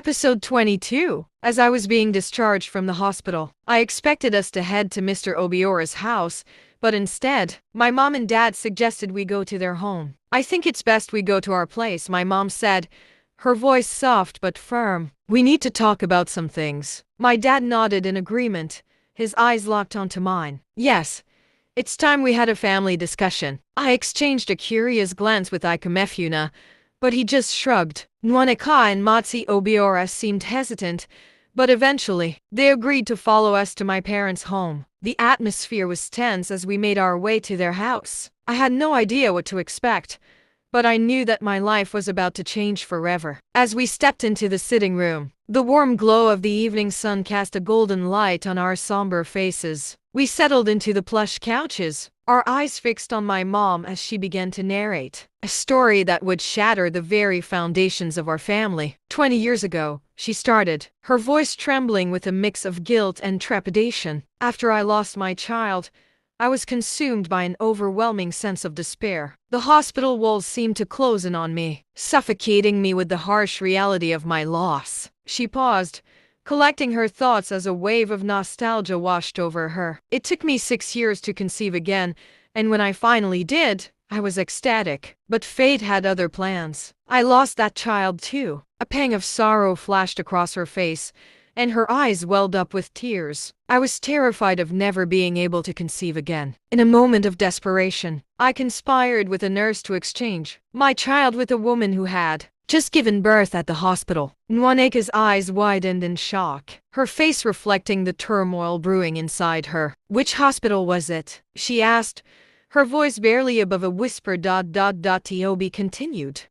Episode 22. As I was being discharged from the hospital, I expected us to head to Mr. Obiora's house, but instead, my mom and dad suggested we go to their home. "I think it's best we go to our place," my mom said, her voice soft but firm. "We need to talk about some things." My dad nodded in agreement, his eyes locked onto mine. "Yes, it's time we had a family discussion." I exchanged a curious glance with Ikamefuna, but he just shrugged. Nwaneka and Matsi Obiora seemed hesitant, but eventually, they agreed to follow us to my parents' home. The atmosphere was tense as we made our way to their house. I had no idea what to expect, but I knew that my life was about to change forever. As we stepped into the sitting room, the warm glow of the evening sun cast a golden light on our somber faces. We settled into the plush couches, our eyes fixed on my mom as she began to narrate a story that would shatter the very foundations of our family. 20 years ago, she started, her voice trembling with a mix of guilt and trepidation. "After I lost my child, I was consumed by an overwhelming sense of despair. The hospital walls seemed to close in on me, suffocating me with the harsh reality of my loss." She paused, collecting her thoughts as a wave of nostalgia washed over her. "It took me 6 years to conceive again, and when I finally did, I was ecstatic. But fate had other plans. I lost that child too." A pang of sorrow flashed across her face, and her eyes welled up with tears. "I was terrified of never being able to conceive again. In a moment of desperation, I conspired with a nurse to exchange my child with a woman who had just given birth at the hospital." Nwaneka's eyes widened in shock, her face reflecting the turmoil brewing inside her. "Which hospital was it?" she asked, her voice barely above a whisper. Toby continued.